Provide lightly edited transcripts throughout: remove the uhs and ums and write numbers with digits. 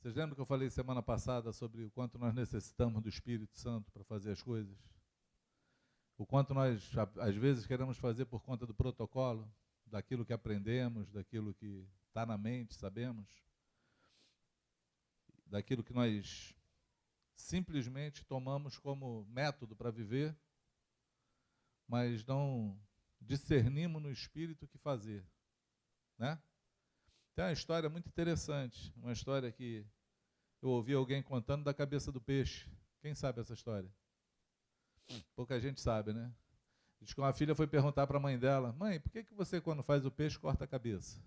Vocês lembram que eu falei semana passada sobre o quanto nós necessitamos do Espírito Santo para fazer as coisas? O quanto nós, às vezes, queremos fazer por conta do protocolo, daquilo que aprendemos, daquilo que está na mente, sabemos, daquilo que nós simplesmente tomamos como método para viver, mas não discernimos no Espírito o que fazer, né? Tem uma história muito interessante, uma história que eu ouvi alguém contando da cabeça do peixe. Quem sabe essa história? Pouca gente sabe, né? Diz que uma filha foi perguntar para a mãe dela: mãe, por que você, quando faz o peixe, corta a cabeça?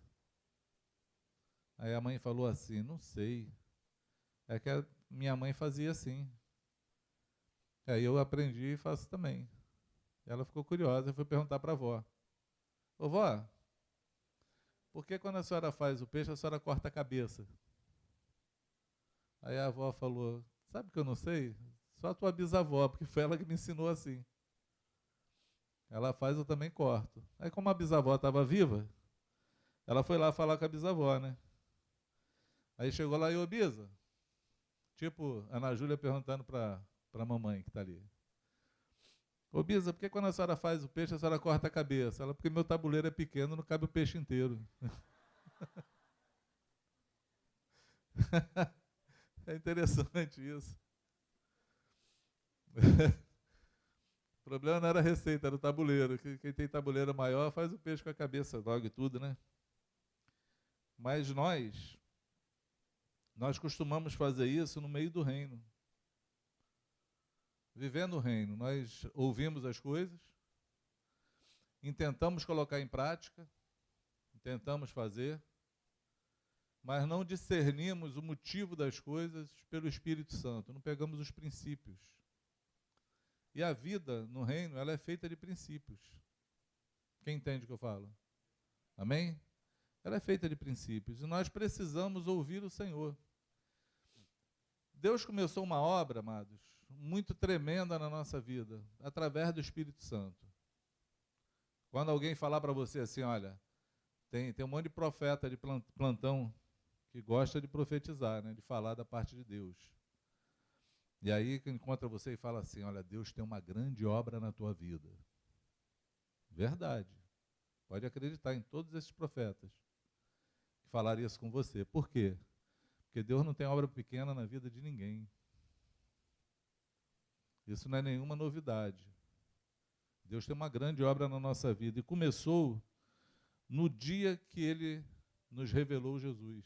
Aí a mãe falou assim: não sei. É que a minha mãe fazia assim. Aí eu aprendi e faço também. Ela ficou curiosa e foi perguntar para a avó: ô vó, por que quando a senhora faz o peixe, a senhora corta a cabeça? Aí a avó falou: sabe que eu não sei? Só a tua bisavó, porque foi ela que me ensinou assim. Ela faz, eu também corto. Aí como a bisavó estava viva, ela foi lá falar com a bisavó, né? Aí chegou lá e, ô bisa, tipo, a Ana Júlia perguntando para a mamãe que está ali: ô bisa, por que quando a senhora faz o peixe, a senhora corta a cabeça? Ela: porque meu tabuleiro é pequeno, não cabe o peixe inteiro. É interessante isso. O problema não era a receita, era o tabuleiro. Quem tem tabuleiro maior faz o peixe com a cabeça logo e tudo, né? Mas nós costumamos fazer isso no meio do reino. Vivendo o reino, nós ouvimos as coisas, intentamos colocar em prática, tentamos fazer, mas não discernimos o motivo das coisas pelo Espírito Santo, não pegamos os princípios. E a vida no reino, ela é feita de princípios. Quem entende o que eu falo? Amém? Ela é feita de princípios e nós precisamos ouvir o Senhor. Deus começou uma obra, amados, muito tremenda na nossa vida, através do Espírito Santo. Quando alguém falar para você assim: olha, tem um monte de profeta de plantão que gosta de profetizar, né, de falar da parte de Deus. E aí encontra você e fala assim: olha, Deus tem uma grande obra na tua vida. Verdade. Pode acreditar em todos esses profetas que falaram isso com você. Por quê? Porque Deus não tem obra pequena na vida de ninguém. Isso não é nenhuma novidade. Deus tem uma grande obra na nossa vida. E começou no dia que Ele nos revelou Jesus.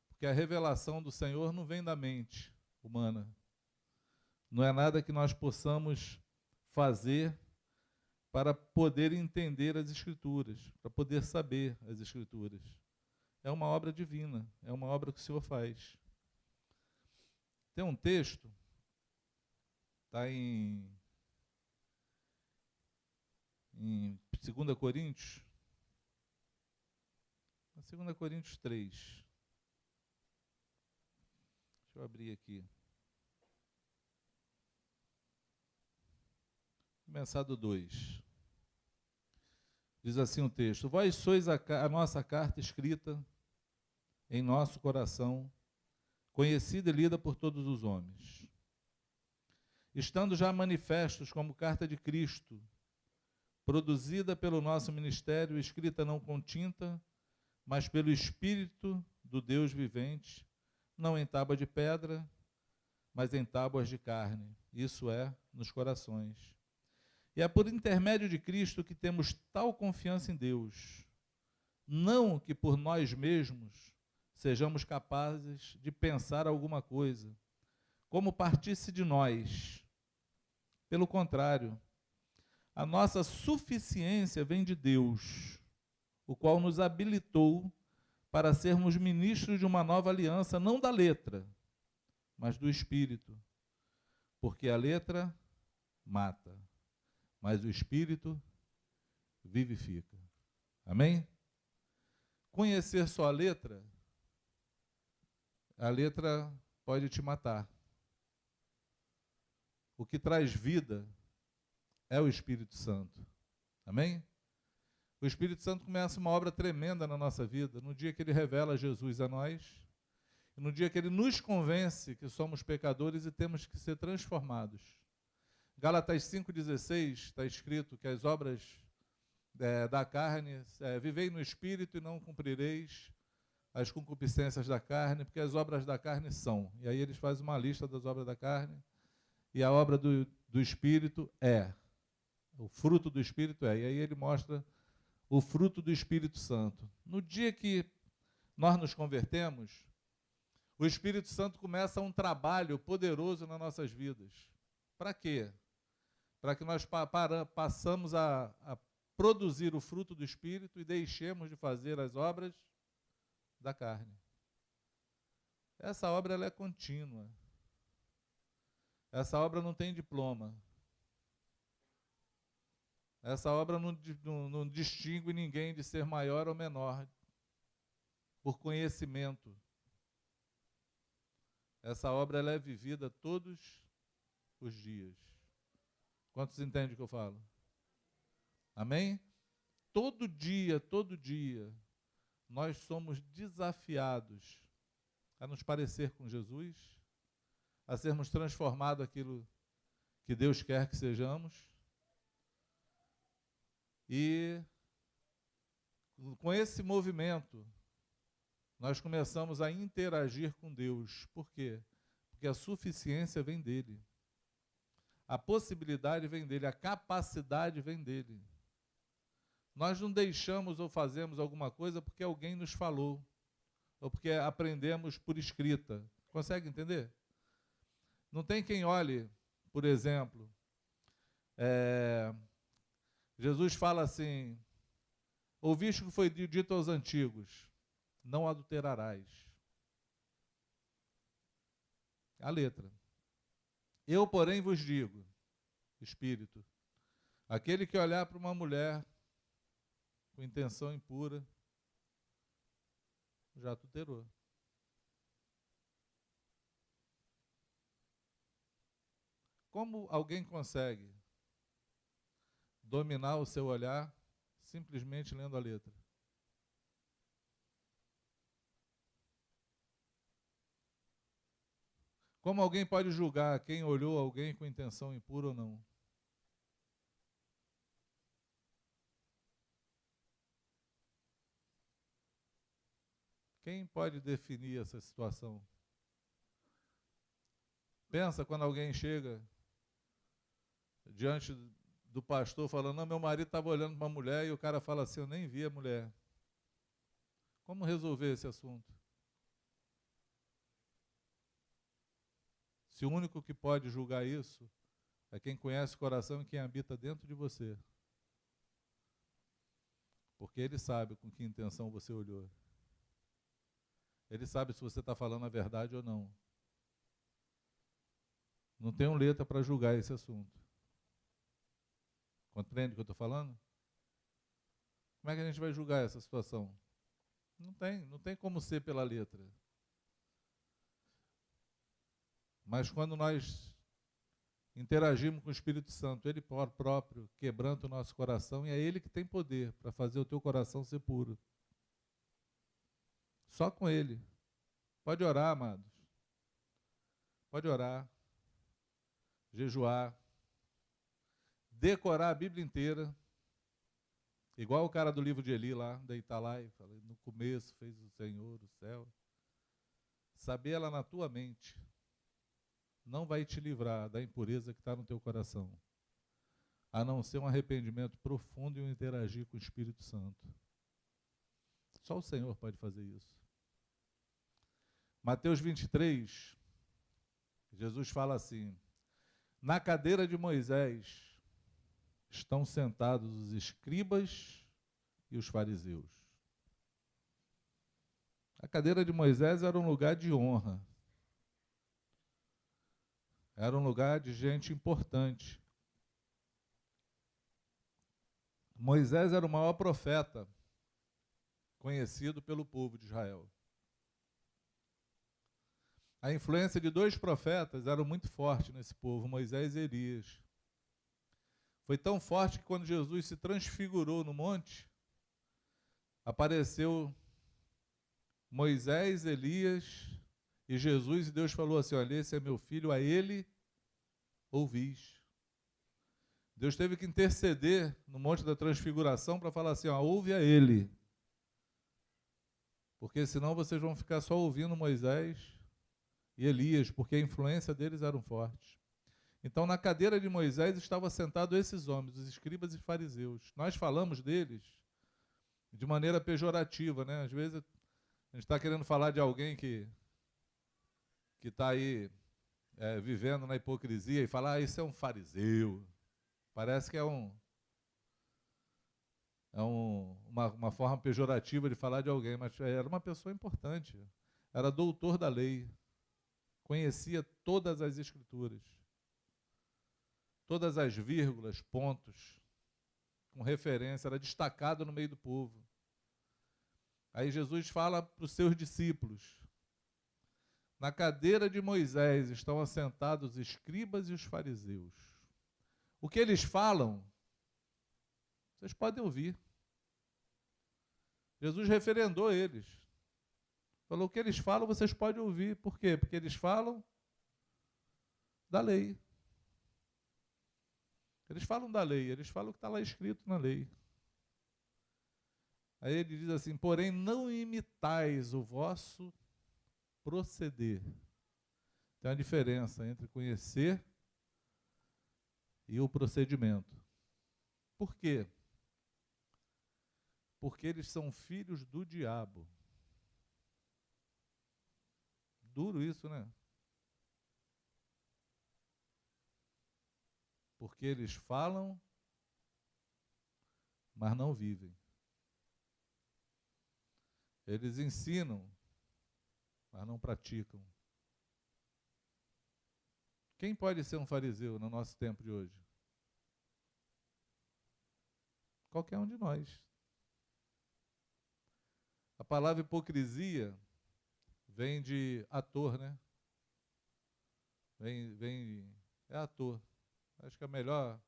Porque a revelação do Senhor não vem da mente humana. Não é nada que nós possamos fazer para poder entender as Escrituras, para poder saber as Escrituras. É uma obra divina, é uma obra que o Senhor faz. Tem um texto, está em 2 Coríntios, 2 Coríntios 3. Deixa eu abrir aqui. Começar do 2. Diz assim o texto: vós sois a nossa carta escrita em nosso coração, conhecida e lida por todos os homens, estando já manifestos como carta de Cristo, produzida pelo nosso ministério, escrita não com tinta, mas pelo Espírito do Deus vivente, não em tábua de pedra, mas em tábuas de carne, isso é, nos corações. E é por intermédio de Cristo que temos tal confiança em Deus, não que por nós mesmos sejamos capazes de pensar alguma coisa, como partisse de nós. Pelo contrário, a nossa suficiência vem de Deus, o qual nos habilitou para sermos ministros de uma nova aliança, não da letra, mas do Espírito. Porque a letra mata, mas o Espírito vivifica. Amém? Conhecer só a letra pode te matar. O que traz vida é o Espírito Santo. Amém? O Espírito Santo começa uma obra tremenda na nossa vida, no dia que ele revela Jesus a nós, E no dia que ele nos convence que somos pecadores e temos que ser transformados. Gálatas 5,16 está escrito que as obras da carne, vivei no Espírito e não cumprireis as concupiscências da carne, porque as obras da carne são. E aí eles fazem uma lista das obras da carne, e a obra do Espírito o fruto do Espírito e aí ele mostra o fruto do Espírito Santo. No dia que nós nos convertemos, o Espírito Santo começa um trabalho poderoso nas nossas vidas. Para quê? Para que nós passamos a produzir o fruto do Espírito e deixemos de fazer as obras da carne. Essa obra ela é contínua. Essa obra não tem diploma. Essa obra não distingue ninguém de ser maior ou menor por conhecimento. Essa obra ela é vivida todos os dias. Quantos entendem o que eu falo? Amém? Todo dia, nós somos desafiados a nos parecer com Jesus, a sermos transformados aquilo que Deus quer que sejamos. E com esse movimento, nós começamos a interagir com Deus. Por quê? Porque a suficiência vem dele. A possibilidade vem dele, a capacidade vem dele. Nós não deixamos ou fazemos alguma coisa porque alguém nos falou, ou porque aprendemos por escrita. Consegue entender? Não tem quem olhe, por exemplo, Jesus fala assim, ouviste o que foi dito aos antigos, não adulterarás. A letra. Eu, porém, vos digo, Espírito, aquele que olhar para uma mulher com intenção impura, já adulterou. Como alguém consegue dominar o seu olhar simplesmente lendo a letra? Como alguém pode julgar quem olhou alguém com intenção impura ou não? Quem pode definir essa situação? Pensa quando alguém chega diante do pastor falando, não, meu marido estava olhando para uma mulher e o cara fala assim, eu nem vi a mulher. Como resolver esse assunto? Se o único que pode julgar isso é quem conhece o coração e quem habita dentro de você. Porque ele sabe com que intenção você olhou. Ele sabe se você está falando a verdade ou não. Não tenho letra para julgar esse assunto. Compreende o que eu estou falando? Como é que a gente vai julgar essa situação? Não tem como ser pela letra. Mas quando nós interagimos com o Espírito Santo, ele próprio quebranta o nosso coração e é ele que tem poder para fazer o teu coração ser puro. Só com ele. Pode orar, amados. Pode orar. Jejuar. Decorar a Bíblia inteira. Igual o cara do livro de Eli lá, deitar lá e falei, no começo fez o Senhor, o céu. Saber ela na tua mente não vai te livrar da impureza que está no teu coração, a não ser um arrependimento profundo e um interagir com o Espírito Santo. Só o Senhor pode fazer isso. Mateus 23, Jesus fala assim, na cadeira de Moisés estão sentados os escribas e os fariseus. A cadeira de Moisés era um lugar de honra. Era um lugar de gente importante. Moisés era o maior profeta conhecido pelo povo de Israel. A influência de dois profetas era muito forte nesse povo, Moisés e Elias. Foi tão forte que quando Jesus se transfigurou no monte, apareceu Moisés, Elias E Deus falou assim, olha, esse é meu filho, a ele ouvis. Deus teve que interceder no Monte da Transfiguração para falar assim, ó, ouve a ele. Porque senão vocês vão ficar só ouvindo Moisés e Elias, porque a influência deles era forte. Então, na cadeira de Moisés estavam sentados esses homens, os escribas e fariseus. Nós falamos deles de maneira pejorativa, né? Às vezes a gente está querendo falar de alguém que está aí vivendo na hipocrisia e falar, isso é um fariseu. Parece que é uma forma pejorativa de falar de alguém, mas era uma pessoa importante. Era doutor da lei, conhecia todas as escrituras, todas as vírgulas, pontos, com referência, era destacado no meio do povo. Aí Jesus fala para os seus discípulos, na cadeira de Moisés estão assentados os escribas e os fariseus. O que eles falam, vocês podem ouvir. Jesus referendou eles. Falou, o que eles falam, vocês podem ouvir. Por quê? Porque eles falam da lei. Eles falam da lei, eles falam o que está lá escrito na lei. Aí ele diz assim, porém não imitais o vosso proceder. Tem uma diferença entre conhecer e o procedimento. Por quê? Porque eles são filhos do diabo. Duro isso, né? Porque eles falam, mas não vivem. Eles ensinam, mas não praticam. Quem pode ser um fariseu no nosso tempo de hoje? Qualquer um de nós. A palavra hipocrisia vem de ator, né? É ator. Acho que a melhor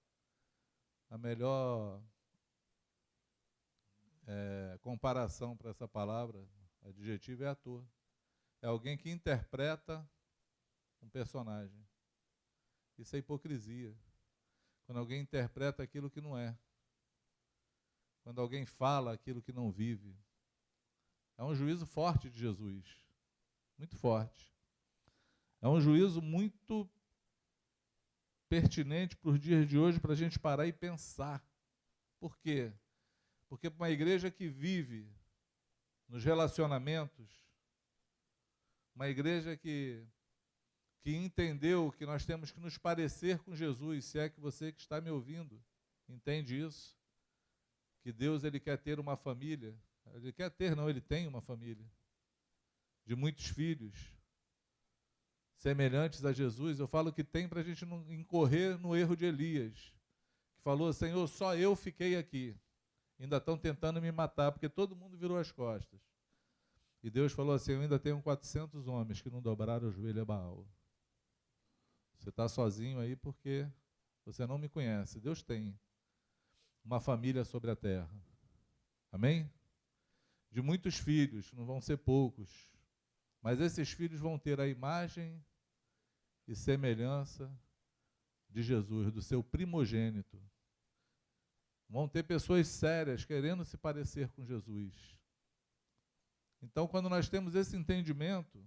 comparação para essa palavra, adjetivo, é ator. É alguém que interpreta um personagem. Isso é hipocrisia. Quando alguém interpreta aquilo que não é. Quando alguém fala aquilo que não vive. É um juízo forte de Jesus. Muito forte. É um juízo muito pertinente para os dias de hoje, para a gente parar e pensar. Por quê? Porque para uma igreja que vive nos relacionamentos, uma igreja que entendeu que nós temos que nos parecer com Jesus, se é que você que está me ouvindo entende isso, que Deus ele quer ter uma família, ele quer ter, não, ele tem uma família, de muitos filhos, semelhantes a Jesus. Eu falo que tem para a gente não incorrer no erro de Elias, que falou, Senhor, só eu fiquei aqui, ainda estão tentando me matar, porque todo mundo virou as costas. E Deus falou assim, eu ainda tenho 400 homens que não dobraram o joelho a Baal. Você está sozinho aí porque você não me conhece. Deus tem uma família sobre a terra. Amém? De muitos filhos, não vão ser poucos. Mas esses filhos vão ter a imagem e semelhança de Jesus, do seu primogênito. Vão ter pessoas sérias querendo se parecer com Jesus. Então, quando nós temos esse entendimento,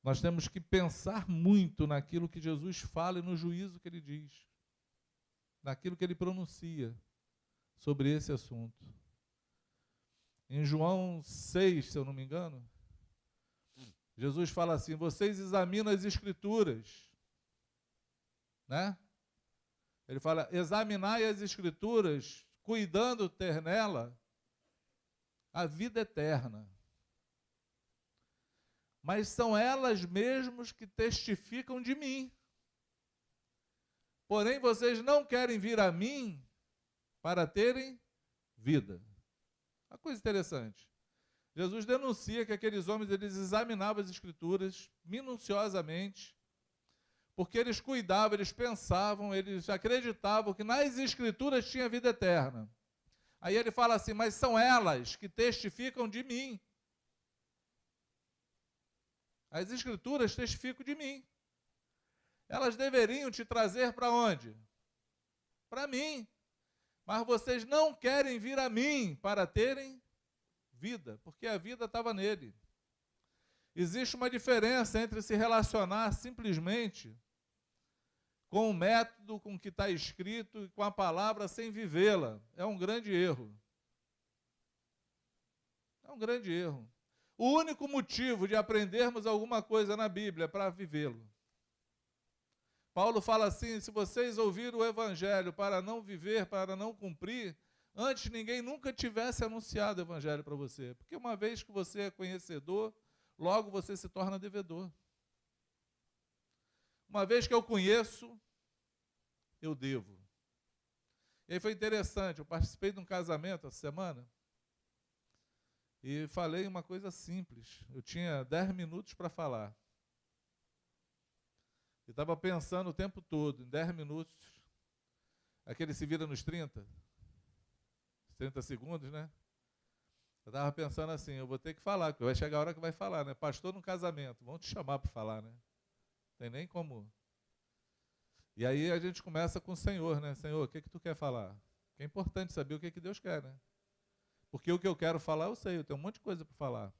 nós temos que pensar muito naquilo que Jesus fala e no juízo que ele diz, naquilo que ele pronuncia sobre esse assunto. Em João 6, se eu não me engano, Jesus fala assim, vocês examinam as Escrituras, né? Ele fala, examinai as Escrituras, cuidando ter nela a vida eterna. Mas são elas mesmas que testificam de mim. Porém, vocês não querem vir a mim para terem vida. Uma coisa interessante. Jesus denuncia que aqueles homens, eles examinavam as Escrituras minuciosamente, porque eles cuidavam, eles pensavam, eles acreditavam que nas Escrituras tinha vida eterna. Aí ele fala assim, mas são elas que testificam de mim. As Escrituras testificam de mim. Elas deveriam te trazer para onde? Para mim. Mas vocês não querem vir a mim para terem vida, porque a vida estava nele. Existe uma diferença entre se relacionar simplesmente com o método, com o que está escrito e com a palavra sem vivê-la. É um grande erro. É um grande erro. O único motivo de aprendermos alguma coisa na Bíblia é para vivê-lo. Paulo fala assim: se vocês ouviram o Evangelho para não viver, para não cumprir, antes ninguém nunca tivesse anunciado o Evangelho para você. Porque uma vez que você é conhecedor, logo você se torna devedor. Uma vez que eu conheço, eu devo. E aí foi interessante, eu participei de um casamento essa semana e falei uma coisa simples. Eu tinha 10 minutos para falar. Eu estava pensando o tempo todo, em 10 minutos, aquele se vira nos 30 segundos, né? Eu estava pensando assim, eu vou ter que falar, porque vai chegar a hora que vai falar, né? Pastor no casamento, vão te chamar para falar, né? Não tem nem como. E aí a gente começa com o Senhor, né? Senhor, o que tu quer falar? É importante saber o que Deus quer, né? Porque o que eu quero falar, eu sei, eu tenho um monte de coisa para falar.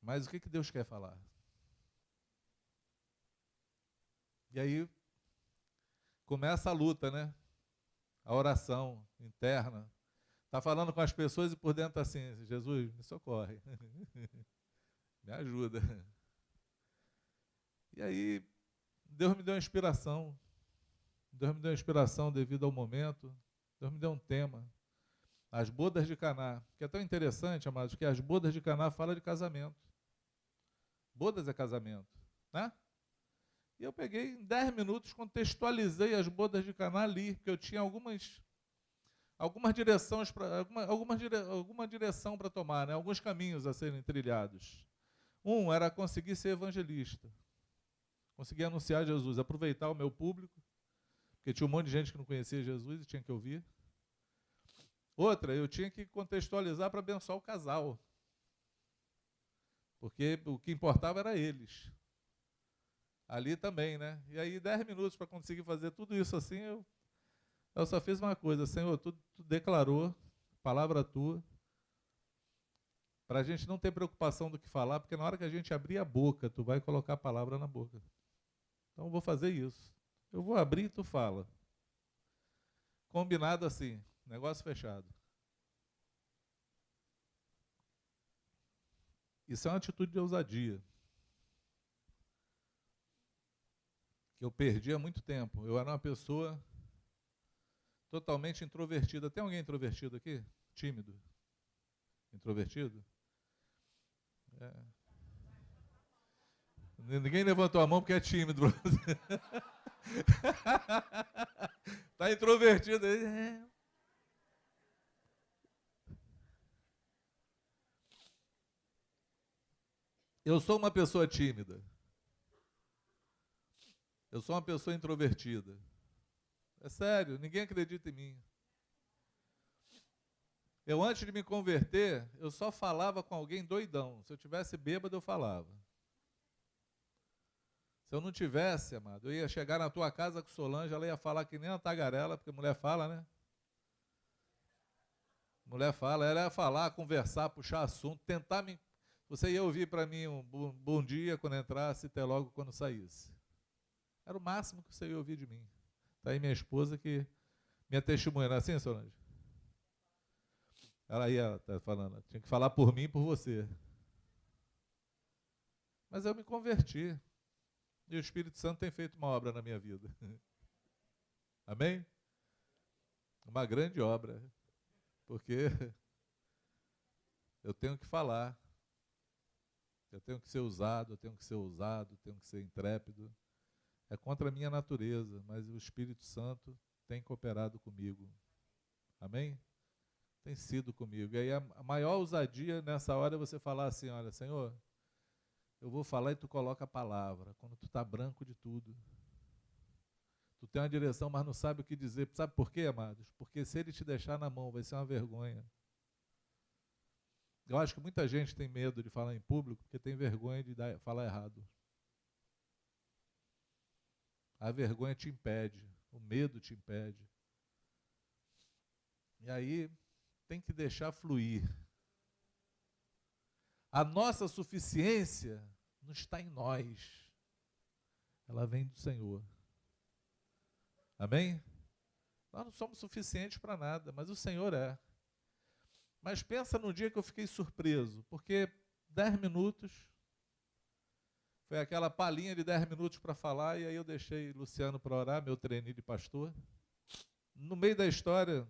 Mas o que Deus quer falar? E aí começa a luta, né? A oração interna. Está falando com as pessoas e por dentro está assim: Jesus, me socorre. Me ajuda. E aí, Deus me deu uma inspiração. Deus me deu uma inspiração devido ao momento. Deus me deu um tema. As bodas de Caná. Que é tão interessante, amados, que as bodas de Caná falam de casamento. Bodas é casamento, né? E eu peguei em 10 minutos, contextualizei as bodas de Caná ali, porque eu tinha alguma direção para tomar, né? Alguns caminhos a serem trilhados. Um era conseguir ser evangelista, conseguir anunciar Jesus, aproveitar o meu público, porque tinha um monte de gente que não conhecia Jesus e tinha que ouvir. Outra, eu tinha que contextualizar para abençoar o casal, porque o que importava era eles. Ali também, né? E aí 10 minutos para conseguir fazer tudo isso assim, eu só fiz uma coisa: Senhor, tu declarou, palavra tua, para a gente não ter preocupação do que falar, porque na hora que a gente abrir a boca, tu vai colocar a palavra na boca. Então eu vou fazer isso. Eu vou abrir e tu fala. Combinado assim, negócio fechado. Isso é uma atitude de ousadia, que eu perdi há muito tempo. Eu era uma pessoa totalmente introvertida. Tem alguém introvertido aqui? Tímido? Introvertido? É. Ninguém levantou a mão porque é tímido. Está introvertido. Eu sou uma pessoa tímida. Eu sou uma pessoa introvertida. É sério, ninguém acredita em mim. Eu, antes de me converter, eu só falava com alguém doidão. Se eu tivesse bêbado, eu falava. Se eu não tivesse, amado, eu ia chegar na tua casa com Solange, ela ia falar que nem a tagarela, porque mulher fala, né? Mulher fala, ela ia falar, conversar, puxar assunto, tentar me... Você ia ouvir para mim um bom dia quando entrasse, até logo quando saísse. Era o máximo que você ia ouvir de mim. Está aí minha esposa que minha testemunha, não é assim, Solange? Ela ia tá falando, tinha que falar por mim e por você. Mas eu me converti. E o Espírito Santo tem feito uma obra na minha vida. Amém? Uma grande obra. Porque eu tenho que falar. Eu tenho que ser usado, eu tenho que ser ousado, eu tenho que ser intrépido. É contra a minha natureza, mas o Espírito Santo tem cooperado comigo. Amém? Tem sido comigo. E aí a maior ousadia nessa hora é você falar assim: olha, Senhor, eu vou falar e tu coloca a palavra, quando tu está branco de tudo. Tu tem uma direção, mas não sabe o que dizer. Sabe por quê, amados? Porque se ele te deixar na mão, vai ser uma vergonha. Eu acho que muita gente tem medo de falar em público porque tem vergonha de falar errado. A vergonha te impede, o medo te impede. E aí tem que deixar fluir. A nossa suficiência não está em nós. Ela vem do Senhor. Amém? Nós não somos suficientes para nada, mas o Senhor é. Mas pensa no dia que eu fiquei surpreso, porque 10 minutos, foi aquela palhinha de 10 minutos para falar, e aí eu deixei Luciano para orar, meu treininho de pastor. No meio da história,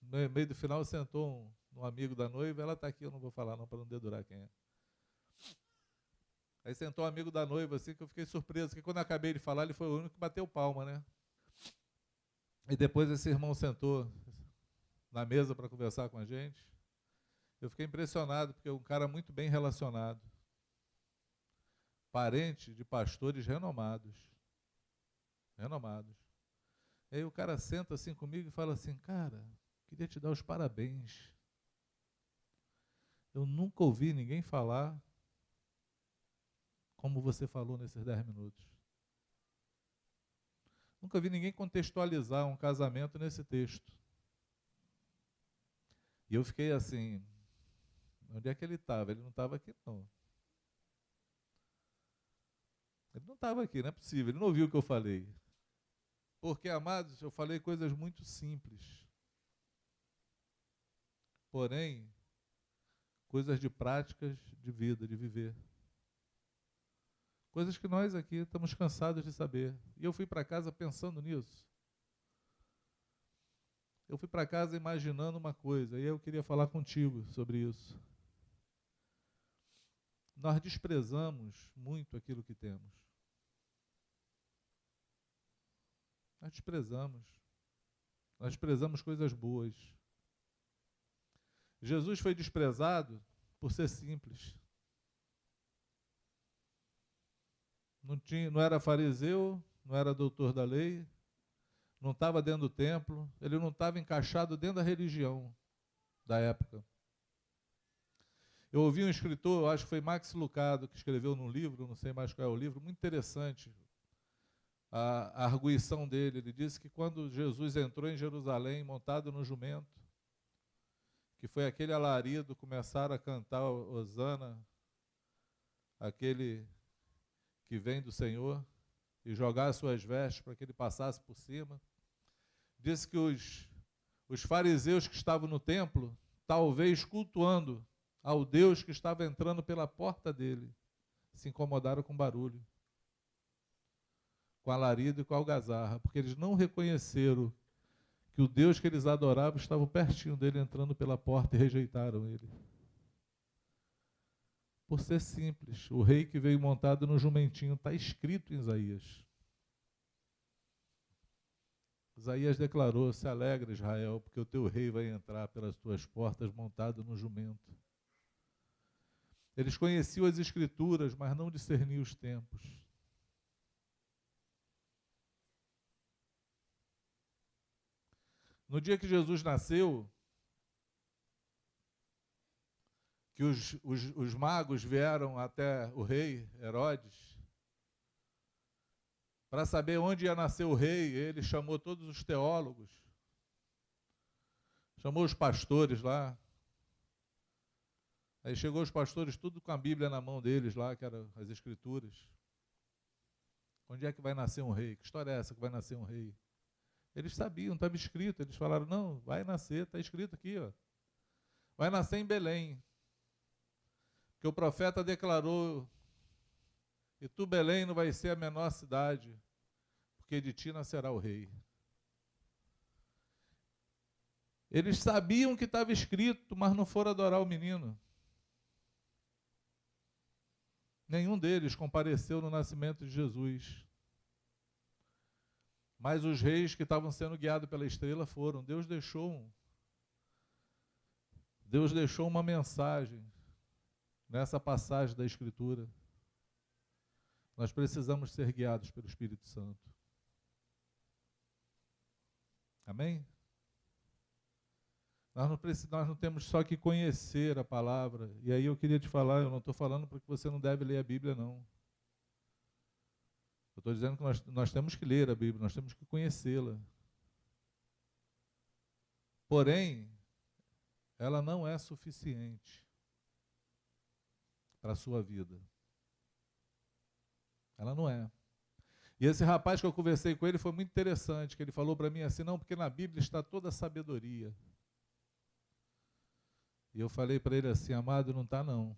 no meio do final, sentou um amigo da noiva, ela está aqui, eu não vou falar não, para não dedurar quem é. Aí sentou um amigo da noiva, assim, que eu fiquei surpreso, porque quando eu acabei de falar, ele foi o único que bateu palma, né? E depois esse irmão sentou na mesa para conversar com a gente. Eu fiquei impressionado, porque é um cara muito bem relacionado. Parente de pastores renomados. Renomados. E aí o cara senta assim comigo e fala assim, cara, queria te dar os parabéns. Eu nunca ouvi ninguém falar como você falou nesses 10 minutos. Nunca vi ninguém contextualizar um casamento nesse texto. E eu fiquei assim, onde é que ele estava? Ele não estava aqui, não. Ele não estava aqui, não é possível. Ele não ouviu o que eu falei. Porque, amados, eu falei coisas muito simples. Porém, coisas de práticas de vida, de viver. Coisas que nós aqui estamos cansados de saber. E eu fui para casa pensando nisso. Eu fui para casa imaginando uma coisa, e eu queria falar contigo sobre isso. Nós desprezamos muito aquilo que temos. Nós desprezamos. Nós desprezamos coisas boas. Jesus foi desprezado por ser simples. Não era fariseu, não era doutor da lei, não estava dentro do templo, ele não estava encaixado dentro da religião da época. Eu ouvi um escritor, acho que foi Max Lucado, que escreveu num livro, não sei mais qual é o livro, muito interessante, a arguição dele. Ele disse que quando Jesus entrou em Jerusalém, montado no jumento, que foi aquele alarido, começaram a cantar Hosana, aquele que vem do Senhor, e jogar as suas vestes para que ele passasse por cima. Disse que os fariseus que estavam no templo, talvez cultuando ao Deus que estava entrando pela porta dele, se incomodaram com barulho, com alarido e com algazarra, porque eles não reconheceram que o Deus que eles adoravam estava pertinho dele, entrando pela porta, e rejeitaram ele. Por ser simples, o rei que veio montado no jumentinho, está escrito em Isaías. Isaías declarou, se alegra Israel, porque o teu rei vai entrar pelas tuas portas montado no jumento. Eles conheciam as escrituras, mas não discerniam os tempos. No dia que Jesus nasceu, que os magos vieram até o rei Herodes para saber onde ia nascer o rei, ele chamou todos os teólogos, chamou os pastores lá. Aí chegou os pastores, tudo com a Bíblia na mão deles lá, que eram as escrituras. Onde é que vai nascer um rei? Que história é essa que vai nascer um rei? Eles sabiam, estava escrito. Eles falaram, não, vai nascer, está escrito aqui, ó. Vai nascer em Belém. Porque o profeta declarou, e tu, Belém, não vai ser a menor cidade, porque de ti nascerá o rei. Eles sabiam que estava escrito, mas não foram adorar o menino. Nenhum deles compareceu no nascimento de Jesus. Mas os reis que estavam sendo guiados pela estrela foram. Deus deixou uma mensagem nessa passagem da Escritura. Nós precisamos ser guiados pelo Espírito Santo. Amém? Nós não temos só que conhecer a palavra. E aí eu queria te falar, eu não estou falando porque você não deve ler a Bíblia, não. Eu estou dizendo que nós temos que ler a Bíblia, nós temos que conhecê-la. Porém, ela não é suficiente para a sua vida. Ela não é. E esse rapaz que eu conversei com ele foi muito interessante, que ele falou para mim assim, não, porque na Bíblia está toda a sabedoria. E eu falei para ele assim, amado, não está não.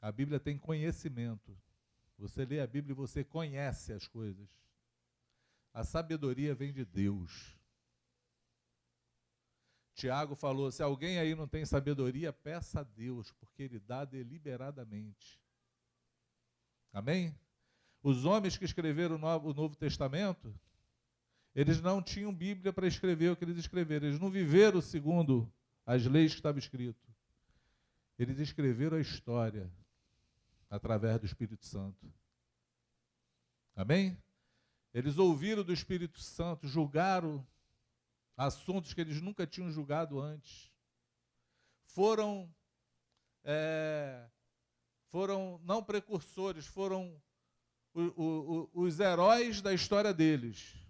A Bíblia tem conhecimento. Você lê a Bíblia e você conhece as coisas. A sabedoria vem de Deus. Tiago falou, se alguém aí não tem sabedoria, peça a Deus, porque Ele dá deliberadamente. Amém? Os homens que escreveram o Novo Testamento, eles não tinham Bíblia para escrever o que eles escreveram. Eles não viveram segundo as leis que estavam escritas. Eles escreveram a história através do Espírito Santo. Amém? Eles ouviram do Espírito Santo, julgaram assuntos que eles nunca tinham julgado antes. Foram não precursores, foram os heróis da história deles.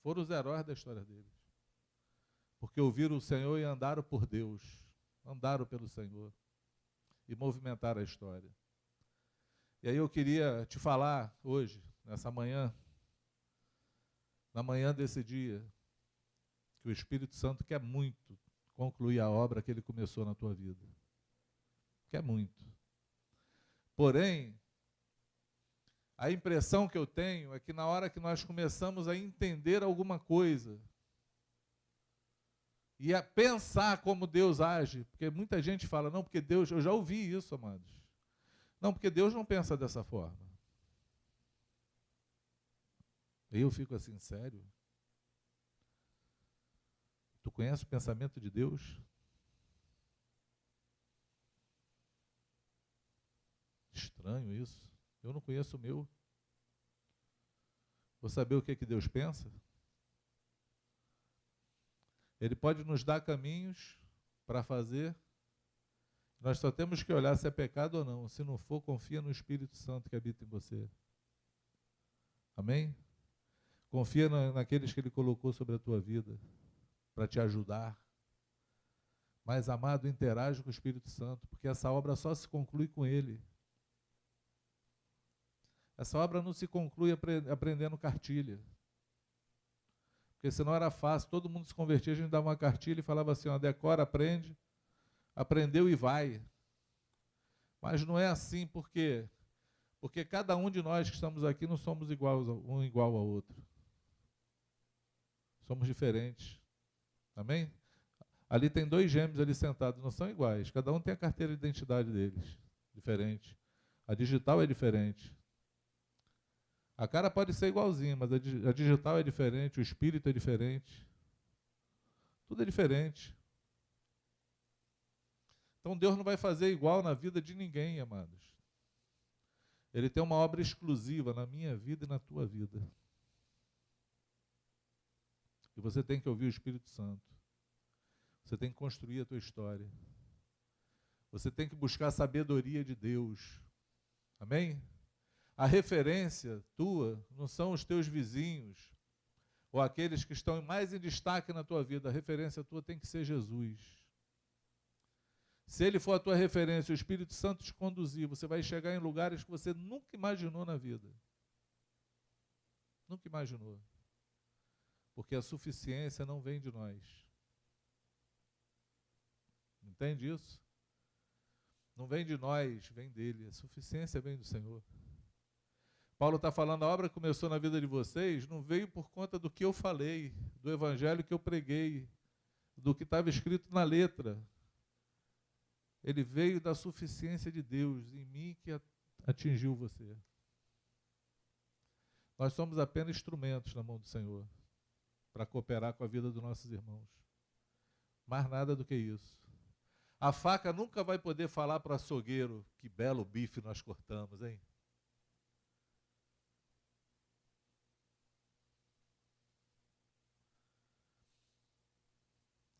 Foram os heróis da história deles. Porque ouviram o Senhor e andaram por Deus. Andaram pelo Senhor. E movimentaram a história. E aí eu queria te falar hoje, nessa manhã, na manhã desse dia, que o Espírito Santo quer muito concluir a obra que ele começou na tua vida. Quer muito. Porém, a impressão que eu tenho é que na hora que nós começamos a entender alguma coisa e a pensar como Deus age, porque muita gente fala, não, porque Deus, eu já ouvi isso, amados. Não, porque Deus não pensa dessa forma. E eu fico assim, sério? Tu conhece o pensamento de Deus? Estranho isso. Eu não conheço o meu. Vou saber o que Deus pensa? Ele pode nos dar caminhos para fazer. Nós só temos que olhar se é pecado ou não. Se não for, confia no Espírito Santo que habita em você. Amém? Confia naqueles que Ele colocou sobre a tua vida para te ajudar. Mas, amado, interage com o Espírito Santo, porque essa obra só se conclui com Ele. Essa obra não se conclui aprendendo cartilha. Porque senão era fácil, todo mundo se convertia, a gente dava uma cartilha e falava assim, ó, decora, aprende, aprendeu e vai. Mas não é assim, por quê? Porque cada um de nós que estamos aqui não somos um igual ao outro. Somos diferentes. Amém? Ali tem 2 gêmeos ali sentados, não são iguais. Cada um tem a carteira de identidade deles, diferente. A digital é diferente. A cara pode ser igualzinha, mas a digital é diferente, o espírito é diferente. Tudo é diferente. Então Deus não vai fazer igual na vida de ninguém, amados. Ele tem uma obra exclusiva na minha vida e na tua vida. E você tem que ouvir o Espírito Santo. Você tem que construir a tua história. Você tem que buscar a sabedoria de Deus. Amém? A referência tua não são os teus vizinhos ou aqueles que estão mais em destaque na tua vida. A referência tua tem que ser Jesus. Se Ele for a tua referência, o Espírito Santo te conduzir, você vai chegar em lugares que você nunca imaginou na vida. Nunca imaginou. Porque a suficiência não vem de nós. Entende isso? Não vem de nós, vem dele. A suficiência vem do Senhor. Paulo está falando, a obra que começou na vida de vocês não veio por conta do que eu falei, do evangelho que eu preguei, do que estava escrito na letra. Ele veio da suficiência de Deus em mim que atingiu você. Nós somos apenas instrumentos na mão do Senhor para cooperar com a vida dos nossos irmãos. Mais nada do que isso. A faca nunca vai poder falar para o açougueiro, que belo bife nós cortamos, hein?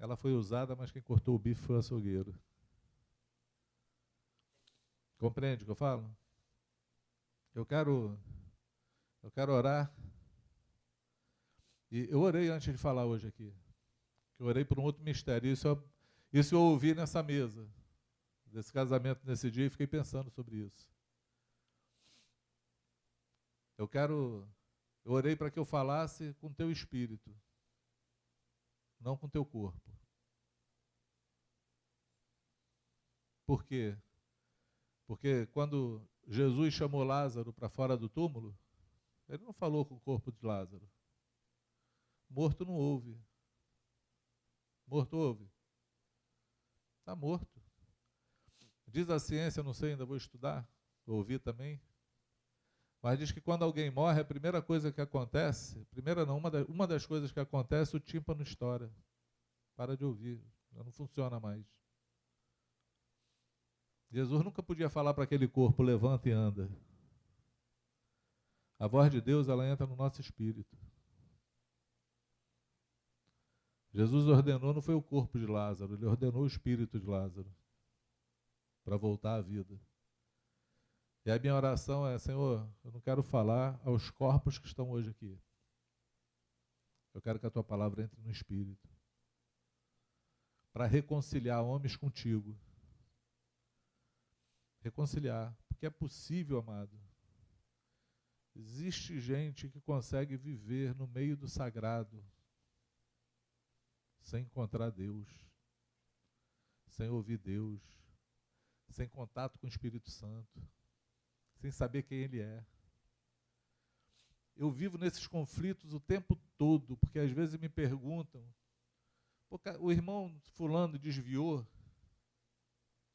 Ela foi usada, mas quem cortou o bife foi o açougueiro. Compreende o que eu falo? Eu quero orar. E eu orei antes de falar hoje aqui. Eu orei por um outro mistério. Isso eu ouvi nessa mesa, desse casamento nesse dia, e fiquei pensando sobre isso. Eu orei para que eu falasse com teu espírito, não com teu corpo. Por quê? Porque quando Jesus chamou Lázaro para fora do túmulo, ele não falou com o corpo de Lázaro. Morto não ouve. Morto ouve. Está morto. Diz a ciência, não sei, ainda vou estudar, vou ouvir também, mas diz que quando alguém morre, a primeira coisa que acontece, uma das coisas que acontece, o tímpano estoura. Para de ouvir, não funciona mais. Jesus nunca podia falar para aquele corpo, levanta e anda. A voz de Deus, ela entra no nosso espírito. Jesus ordenou, não foi o corpo de Lázaro, ele ordenou o espírito de Lázaro para voltar à vida. E a minha oração é, Senhor, eu não quero falar aos corpos que estão hoje aqui. Eu quero que a tua palavra entre no espírito para reconciliar homens contigo. Reconciliar, porque é possível, amado. Existe gente que consegue viver no meio do sagrado sem encontrar Deus, sem ouvir Deus, sem contato com o Espírito Santo, sem saber quem Ele é. Eu vivo nesses conflitos o tempo todo, porque às vezes me perguntam, o irmão fulano desviou?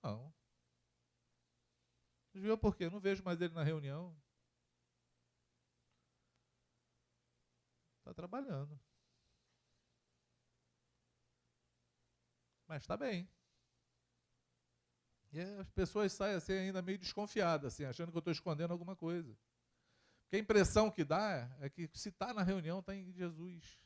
Não. Desviou por quê? Eu não vejo mais ele na reunião. Está trabalhando. Mas está bem. E as pessoas saem assim ainda meio desconfiadas, assim, achando que eu estou escondendo alguma coisa. Porque a impressão que dá é que se está na reunião, está em Jesus.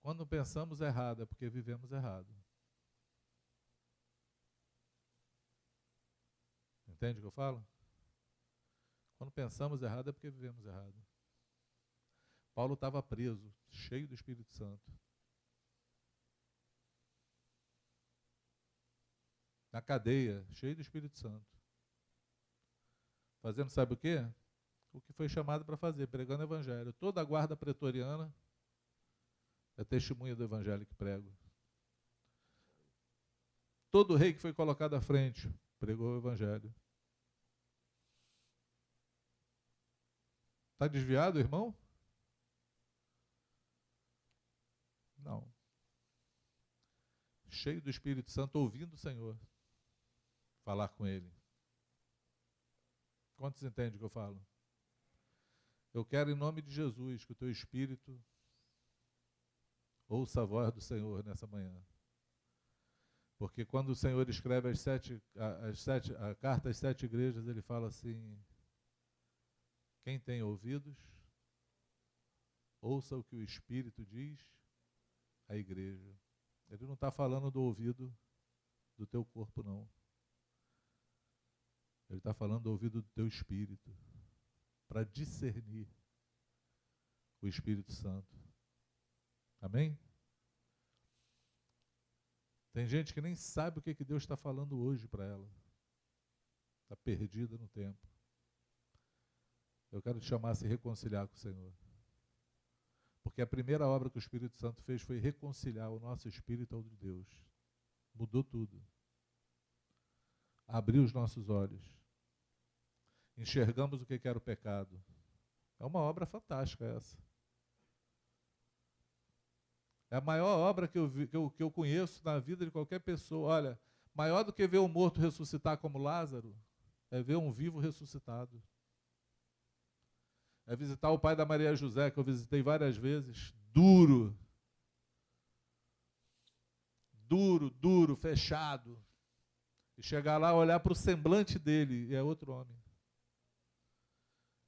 Quando pensamos errado, é porque vivemos errado. Entende o que eu falo? Quando pensamos errado, é porque vivemos errado. Paulo estava preso, cheio do Espírito Santo. Na cadeia, cheio do Espírito Santo. Fazendo sabe o quê? O que foi chamado para fazer, pregando o Evangelho. Toda a guarda pretoriana é testemunha do Evangelho que prego. Todo rei que foi colocado à frente pregou o Evangelho. Está desviado, irmão? Não. Cheio do Espírito Santo, ouvindo o Senhor falar com Ele. Quantos entendem o que eu falo? Eu quero, em nome de Jesus, que o teu Espírito ouça a voz do Senhor nessa manhã. Porque quando o Senhor escreve a carta às 7 igrejas, ele fala assim: quem tem ouvidos, ouça o que o Espírito diz à igreja. Ele não está falando do ouvido do teu corpo, não. Ele está falando do ouvido do teu espírito, para discernir o Espírito Santo. Amém? Tem gente que nem sabe o que Deus está falando hoje para ela. Está perdida no tempo. Eu quero te chamar a se reconciliar com o Senhor. Porque a primeira obra que o Espírito Santo fez foi reconciliar o nosso espírito ao de Deus. Mudou tudo. Abriu os nossos olhos. Enxergamos o que era o pecado. É uma obra fantástica essa. É a maior obra que eu conheço na vida de qualquer pessoa. Olha, maior do que ver um morto ressuscitar como Lázaro, é ver um vivo ressuscitado. É visitar o pai da Maria José, que eu visitei várias vezes. Duro, fechado. E chegar lá, olhar para o semblante dele, e é outro homem.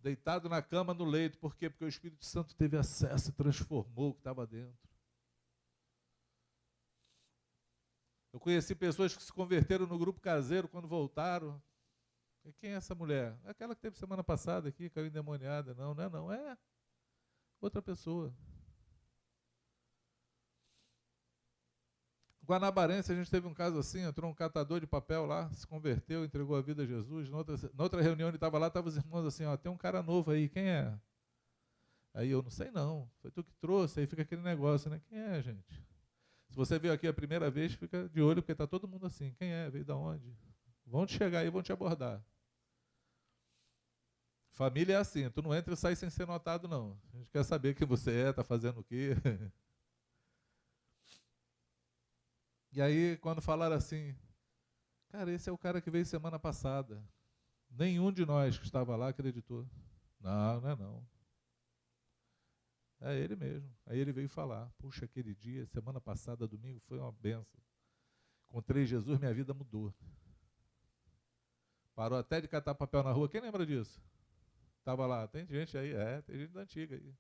deitado na cama, no leito. Por quê? Porque o Espírito Santo teve acesso e transformou o que estava dentro. Eu conheci pessoas que se converteram no grupo caseiro quando voltaram. E quem é essa mulher? Aquela que teve semana passada aqui, caiu endemoniada. Não, não é não, é outra pessoa. Guanabarense, a gente teve um caso assim, entrou um catador de papel lá, se converteu, entregou a vida a Jesus. Na outra reunião ele estava lá, estavam os irmãos assim, ó, tem um cara novo aí, quem é? Aí eu, não sei não, foi tu que trouxe, aí fica aquele negócio, né? Quem é, gente? Se você veio aqui a primeira vez, fica de olho, porque está todo mundo assim, quem é? Veio de onde? Vão te chegar aí, vão te abordar. Família é assim, tu não entra e sai sem ser notado não. A gente quer saber quem você é, está fazendo o quê. E aí, quando falaram assim, cara, esse é o cara que veio semana passada. Nenhum de nós que estava lá acreditou. Não, não é não. É ele mesmo. Aí ele veio falar, puxa, aquele dia, semana passada, domingo, foi uma benção. Encontrei Jesus, minha vida mudou. Parou até de catar papel na rua. Quem lembra disso? Estava lá, tem gente aí, tem gente da antiga aí.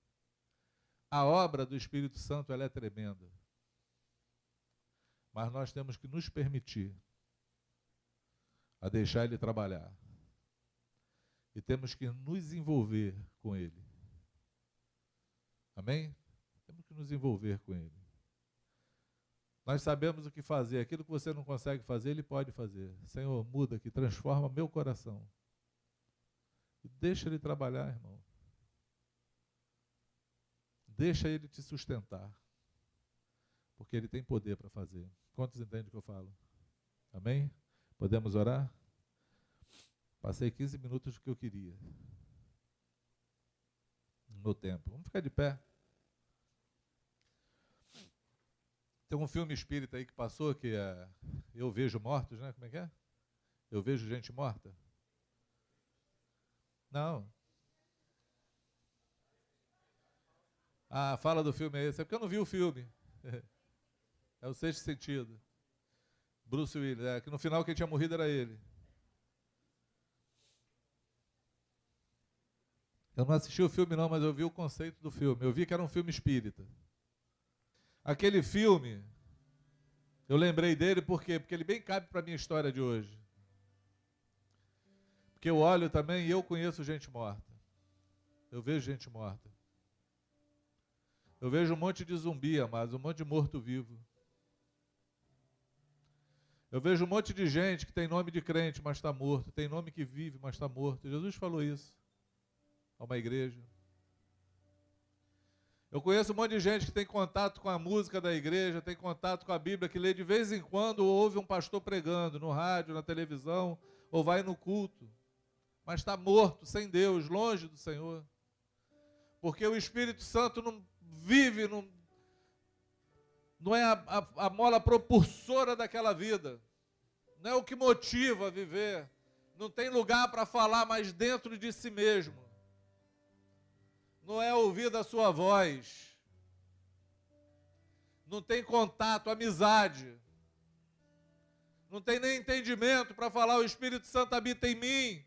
A obra do Espírito Santo, ela é tremenda. Mas nós temos que nos permitir a deixar ele trabalhar. E temos que nos envolver com ele. Amém? Temos que nos envolver com ele. Nós sabemos o que fazer. Aquilo que você não consegue fazer, ele pode fazer. Senhor, muda aqui, transforma meu coração. E deixa ele trabalhar, irmão. Deixa ele te sustentar. Porque ele tem poder para fazer. Quantos entendem o que eu falo? Amém? Podemos orar? Passei 15 minutos do que eu queria. No tempo. Vamos ficar de pé. Tem um filme espírita aí que passou, que é Eu Vejo Mortos, né? Como é que é? Eu Vejo Gente Morta. Não. Ah, fala do filme esse. É porque eu não vi o filme. É o Sexto Sentido. Bruce Willis. Que no final quem tinha morrido era ele. Eu não assisti o filme não, mas eu vi o conceito do filme. Eu vi que era um filme espírita. Aquele filme, eu lembrei dele por quê? Porque ele bem cabe para a minha história de hoje. Porque eu olho também e eu conheço gente morta. Eu vejo gente morta. Eu vejo um monte de zumbi, amados, um monte de morto-vivo. Eu vejo um monte de gente que tem nome de crente, mas está morto. Tem nome que vive, mas está morto. Jesus falou isso a uma igreja. Eu conheço um monte de gente que tem contato com a música da igreja, tem contato com a Bíblia, que lê de vez em quando, ou ouve um pastor pregando no rádio, na televisão, ou vai no culto. Mas está morto, sem Deus, longe do Senhor. Porque o Espírito Santo não vive, não é a mola propulsora daquela vida. Não é o que motiva a viver. Não tem lugar para falar mais dentro de si mesmo. Não é ouvir a sua voz. Não tem contato, amizade. Não tem nem entendimento para falar o Espírito Santo habita em mim.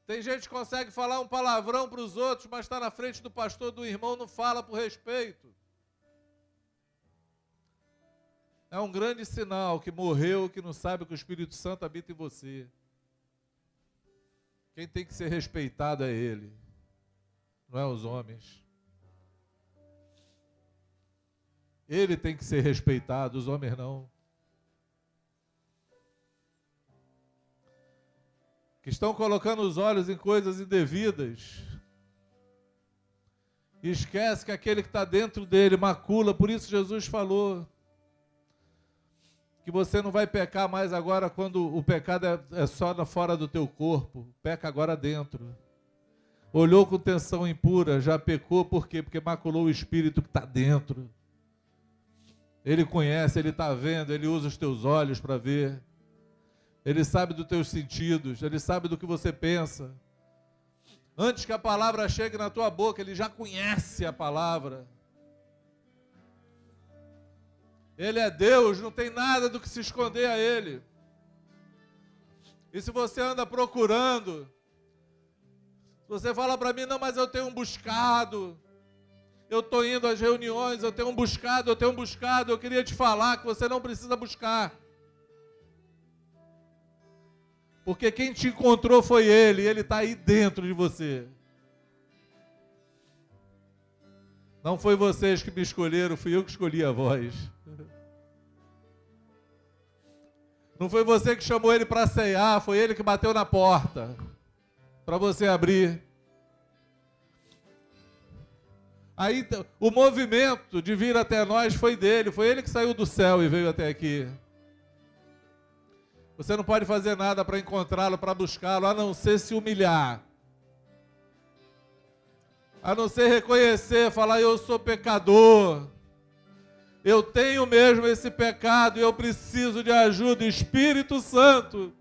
Tem gente que consegue falar um palavrão para os outros, mas está na frente do pastor, do irmão, não fala por respeito. É um grande sinal que morreu, que não sabe que o Espírito Santo habita em você. Quem tem que ser respeitado é ele, não é os homens. Ele tem que ser respeitado, os homens não. Que estão colocando os olhos em coisas indevidas. E esquece que aquele que está dentro dele macula, por isso Jesus falou que você não vai pecar mais agora quando o pecado é só fora do teu corpo, peca agora dentro. Olhou com intenção impura, já pecou, por quê? Porque maculou o espírito que está dentro. Ele conhece, ele está vendo, ele usa os teus olhos para ver. Ele sabe dos teus sentidos, ele sabe do que você pensa. Antes que a palavra chegue na tua boca, ele já conhece a palavra. Ele é Deus, não tem nada do que se esconder a ele. E se você anda procurando, você fala para mim, não, mas eu tenho buscado, eu estou indo às reuniões, eu tenho buscado, eu queria te falar que você não precisa buscar. Porque quem te encontrou foi Ele, e Ele está aí dentro de você. Não foi vocês que me escolheram, fui eu que escolhi a voz. Não foi você que chamou Ele para ceiar, foi Ele que bateu na porta para você abrir. Aí o movimento de vir até nós foi dele, foi Ele que saiu do céu e veio até aqui. Você não pode fazer nada para encontrá-lo, para buscá-lo, a não ser se humilhar. A não ser reconhecer, falar, eu sou pecador. Eu tenho mesmo esse pecado e eu preciso de ajuda. Espírito Santo,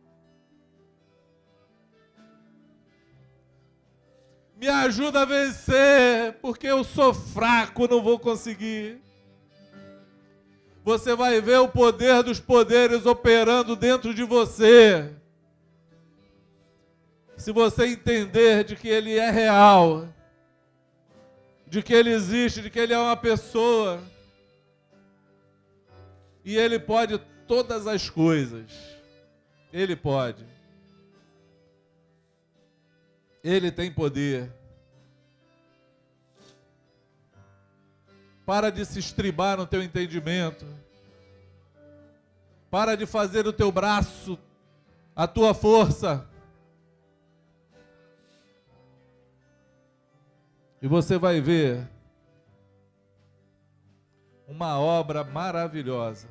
me ajuda a vencer, porque eu sou fraco, não vou conseguir. Você vai ver o poder dos poderes operando dentro de você. Se você entender de que Ele é real, de que Ele existe, de que Ele é uma pessoa, e Ele pode todas as coisas. Ele pode. Ele tem poder. Para de se estribar no teu entendimento. Para de fazer o teu braço a tua força. E você vai ver uma obra maravilhosa,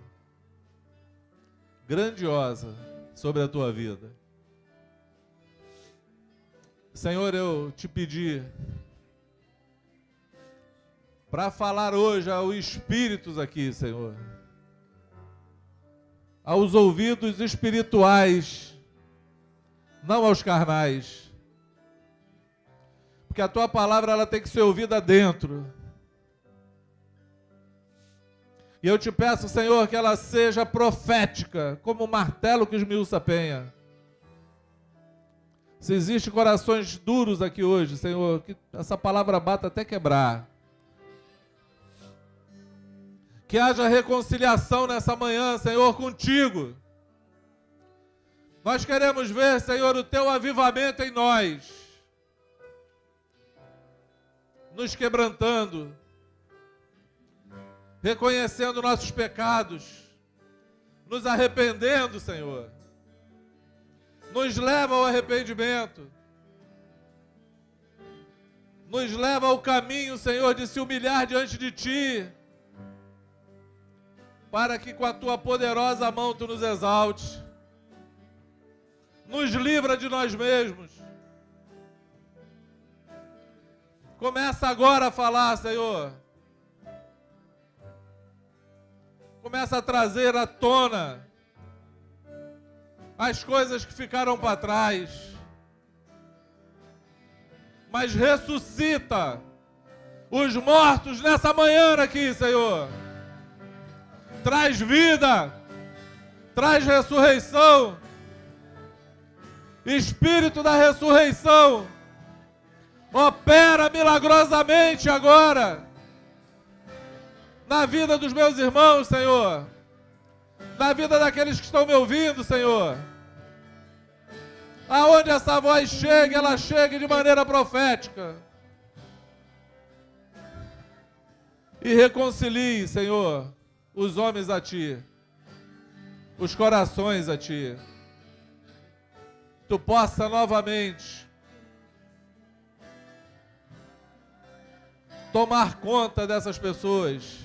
grandiosa sobre a tua vida. Senhor, eu te pedi para falar hoje aos espíritos aqui, Senhor, aos ouvidos espirituais, não aos carnais, porque a tua palavra ela tem que ser ouvida dentro. E eu te peço, Senhor, que ela seja profética, como o martelo que esmiuça a penha. Se existem corações duros aqui hoje, Senhor, que essa palavra bata até quebrar. Que haja reconciliação nessa manhã, Senhor, contigo. Nós queremos ver, Senhor, o teu avivamento em nós. Nos quebrantando. Reconhecendo nossos pecados. Nos arrependendo, Senhor. Nos leva ao arrependimento. Nos leva ao caminho, Senhor, de se humilhar diante de Ti. Para que com a Tua poderosa mão Tu nos exalte. Nos livra de nós mesmos. Começa agora a falar, Senhor. Começa a trazer à tona as coisas que ficaram para trás. Mas ressuscita os mortos nessa manhã aqui, Senhor. Traz vida, traz ressurreição. Espírito da ressurreição, opera milagrosamente agora na vida dos meus irmãos, Senhor. Na vida daqueles que estão me ouvindo, Senhor. Aonde essa voz chegue, ela chegue de maneira profética. E reconcilie, Senhor, os homens a Ti, os corações a Ti. Tu possa novamente tomar conta dessas pessoas,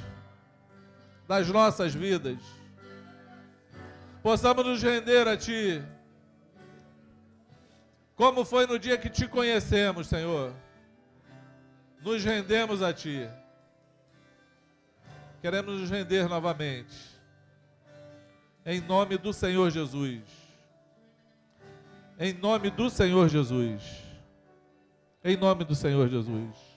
das nossas vidas. Possamos nos render a Ti, como foi no dia que Te conhecemos, Senhor. Nos rendemos a Ti. Queremos nos render novamente. Em nome do Senhor Jesus. Em nome do Senhor Jesus. Em nome do Senhor Jesus.